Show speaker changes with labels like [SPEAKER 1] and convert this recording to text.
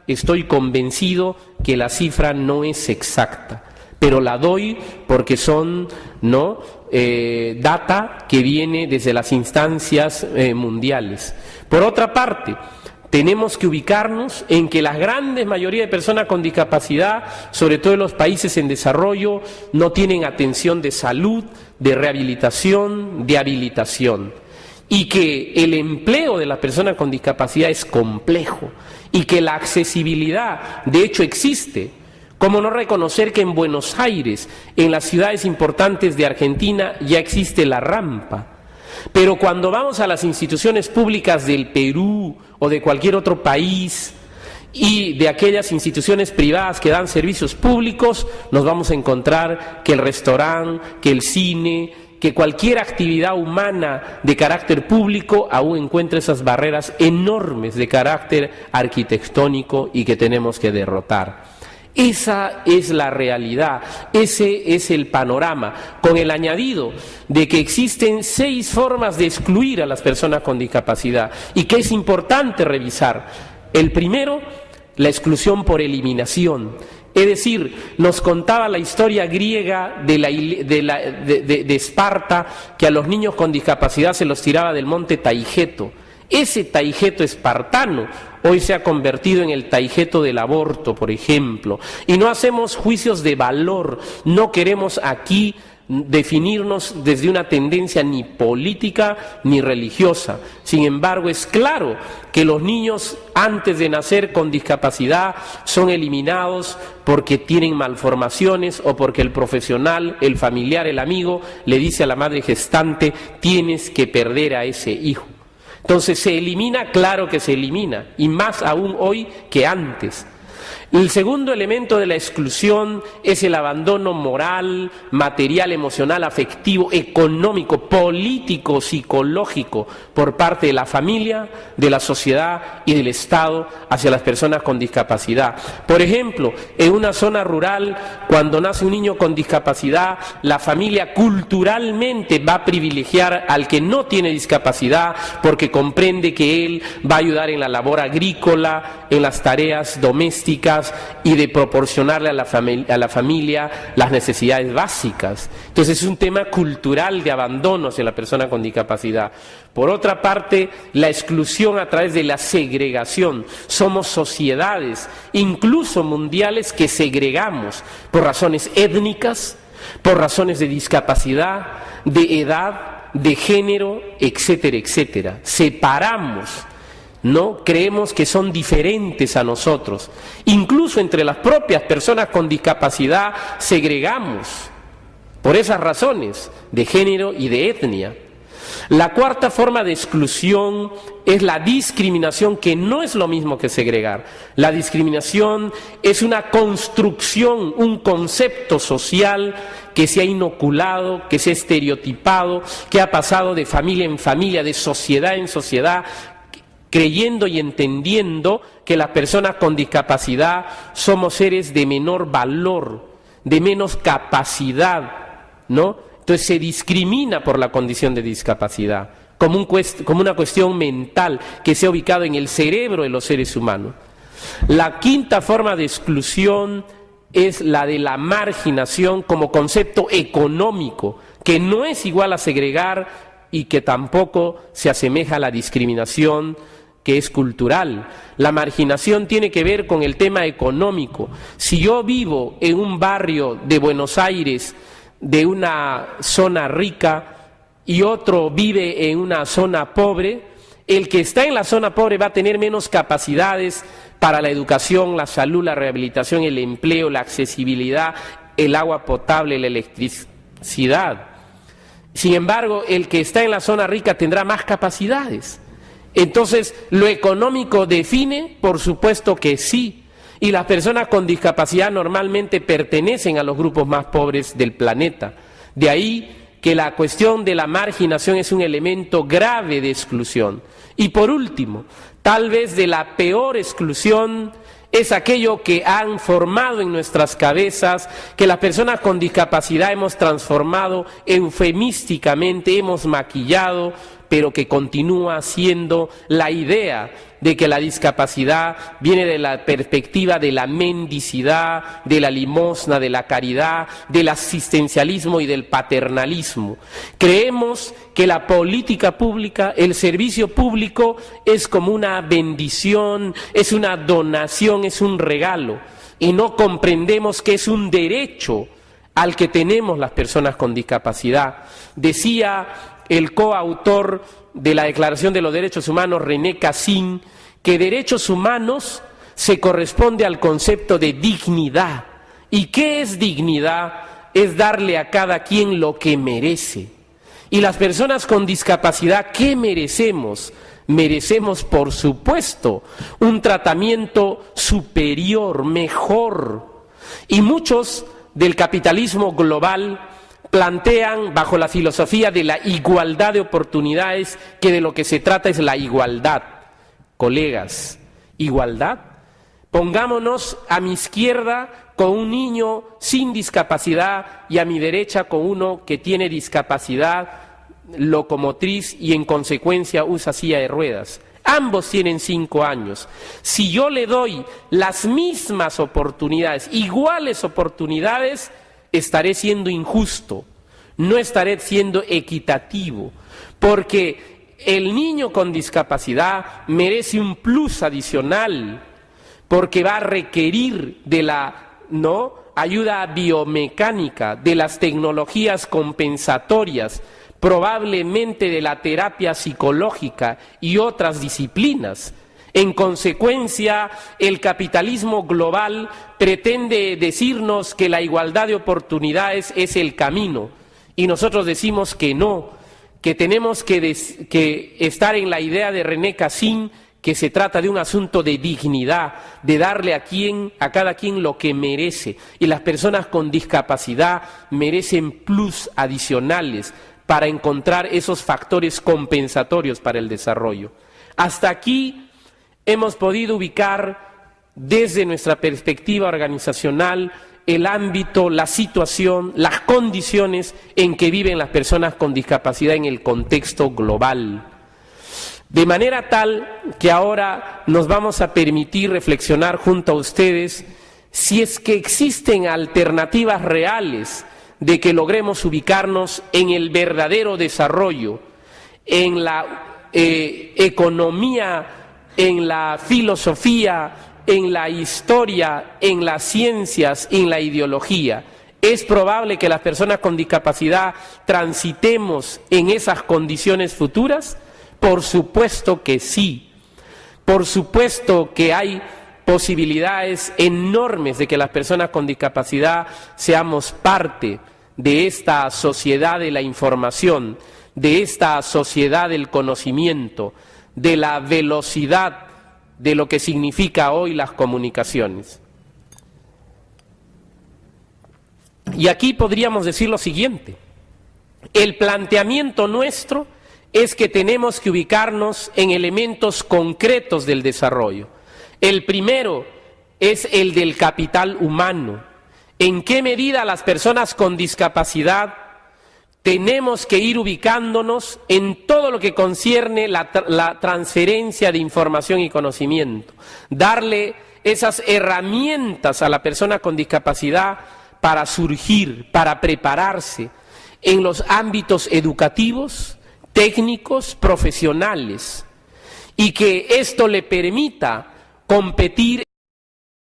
[SPEAKER 1] Estoy convencido que la cifra no es exacta, pero la doy porque son data que viene desde las instancias mundiales. Por otra parte, tenemos que ubicarnos en que la gran mayoría de personas con discapacidad, sobre todo en los países en desarrollo, no tienen atención de salud, de rehabilitación, de habilitación. Y que el empleo de las personas con discapacidad es complejo y que la accesibilidad de hecho existe. ¿Cómo no reconocer que en Buenos Aires, en las ciudades importantes de Argentina, ya existe la rampa? Pero cuando vamos a las instituciones públicas del Perú o de cualquier otro país y de aquellas instituciones privadas que dan servicios públicos, nos vamos a encontrar que el restaurante, que el cine, que cualquier actividad humana de carácter público aún encuentra esas barreras enormes de carácter arquitectónico y que tenemos que derrotar. Esa es la realidad, ese es el panorama, con el añadido de que existen 6 formas de excluir a las personas con discapacidad y que es importante revisar. El primero, la exclusión por eliminación. Es decir, nos contaba la historia griega de Esparta, que a los niños con discapacidad se los tiraba del monte Taigeto. Ese Taigeto espartano hoy se ha convertido en el Taigeto del aborto, por ejemplo. Y no hacemos juicios de valor, no queremos aquí definirnos desde una tendencia ni política ni religiosa. Sin embargo, es claro que los niños antes de nacer con discapacidad son eliminados porque tienen malformaciones o porque el profesional, el familiar, el amigo le dice a la madre gestante: tienes que perder a ese hijo. Entonces se elimina, claro que se elimina, y más aún hoy que antes. El segundo elemento de la exclusión es el abandono moral, material, emocional, afectivo, económico, político, psicológico por parte de la familia, de la sociedad y del Estado hacia las personas con discapacidad. Por ejemplo, en una zona rural, cuando nace un niño con discapacidad, la familia culturalmente va a privilegiar al que no tiene discapacidad porque comprende que él va a ayudar en la labor agrícola, en las tareas domésticas, y de proporcionarle a la familia las necesidades básicas. Entonces es un tema cultural de abandono hacia la persona con discapacidad. Por otra parte, la exclusión a través de la segregación. Somos sociedades, incluso mundiales, que segregamos por razones étnicas, por razones de discapacidad, de edad, de género, etcétera, etcétera. Separamos. No creemos que son diferentes a nosotros. Incluso entre las propias personas con discapacidad segregamos por esas razones de género y de etnia. La cuarta forma de exclusión es la discriminación, que no es lo mismo que segregar. La discriminación es una construcción, un concepto social que se ha inoculado, que se ha estereotipado, que ha pasado de familia en familia, de sociedad en sociedad, creyendo y entendiendo que las personas con discapacidad somos seres de menor valor, de menos capacidad, ¿no? Entonces se discrimina por la condición de discapacidad, como una cuestión mental que se ha ubicado en el cerebro de los seres humanos. La quinta forma de exclusión es la de la marginación como concepto económico, que no es igual a segregar y que tampoco se asemeja a la discriminación, que es cultural. La marginación tiene que ver con el tema económico. Si yo vivo en un barrio de Buenos Aires, de una zona rica, y otro vive en una zona pobre, el que está en la zona pobre va a tener menos capacidades para la educación, la salud, la rehabilitación, el empleo, la accesibilidad, el agua potable, la electricidad. Sin embargo, el que está en la zona rica tendrá más capacidades. Entonces, ¿lo económico define? Por supuesto que sí. Y las personas con discapacidad normalmente pertenecen a los grupos más pobres del planeta. De ahí que la cuestión de la marginación es un elemento grave de exclusión. Y por último, tal vez de la peor exclusión es aquello que han formado en nuestras cabezas, que las personas con discapacidad hemos transformado eufemísticamente, hemos maquillado, pero que continúa siendo la idea de que la discapacidad viene de la perspectiva de la mendicidad, de la limosna, de la caridad, del asistencialismo y del paternalismo. Creemos que la política pública, el servicio público es como una bendición, es una donación, es un regalo, y no comprendemos que es un derecho al que tenemos las personas con discapacidad. Decía el coautor de la Declaración de los Derechos Humanos, René Cassin, que derechos humanos se corresponde al concepto de dignidad. ¿Y qué es dignidad? Es darle a cada quien lo que merece. Y las personas con discapacidad, ¿qué merecemos? Merecemos, por supuesto, un tratamiento superior, mejor. Y muchos del capitalismo global plantean bajo la filosofía de la igualdad de oportunidades que de lo que se trata es la igualdad. Colegas, ¿igualdad? Pongámonos a mi izquierda con un niño sin discapacidad y a mi derecha con uno que tiene discapacidad locomotriz y en consecuencia usa silla de ruedas. Ambos tienen 5 años. Si yo le doy las mismas oportunidades, iguales oportunidades, estaré siendo injusto, no estaré siendo equitativo, porque el niño con discapacidad merece un plus adicional, porque va a requerir de la ayuda biomecánica, de las tecnologías compensatorias, probablemente de la terapia psicológica y otras disciplinas. En consecuencia, el capitalismo global pretende decirnos que la igualdad de oportunidades es el camino, y nosotros decimos que no, que tenemos que estar en la idea de René Cassin, que se trata de un asunto de dignidad, de darle a cada quien lo que merece, y las personas con discapacidad merecen plus adicionales para encontrar esos factores compensatorios para el desarrollo. Hasta aquí hemos podido ubicar desde nuestra perspectiva organizacional el ámbito, la situación, las condiciones en que viven las personas con discapacidad en el contexto global. De manera tal que ahora nos vamos a permitir reflexionar junto a ustedes si es que existen alternativas reales de que logremos ubicarnos en el verdadero desarrollo, en la economía, en la filosofía, en la historia, en las ciencias, en la ideología. ¿Es probable que las personas con discapacidad transitemos en esas condiciones futuras? Por supuesto que sí. Por supuesto que hay posibilidades enormes de que las personas con discapacidad seamos parte de esta sociedad de la información, de esta sociedad del conocimiento, de la velocidad de lo que significa hoy las comunicaciones. Y aquí podríamos decir lo siguiente: el planteamiento nuestro es que tenemos que ubicarnos en elementos concretos del desarrollo. El primero es el del capital humano. ¿En qué medida las personas con discapacidad tenemos que ir ubicándonos en todo lo que concierne la transferencia de información y conocimiento? Darle esas herramientas a la persona con discapacidad para surgir, para prepararse en los ámbitos educativos, técnicos, profesionales, y que esto le permita competir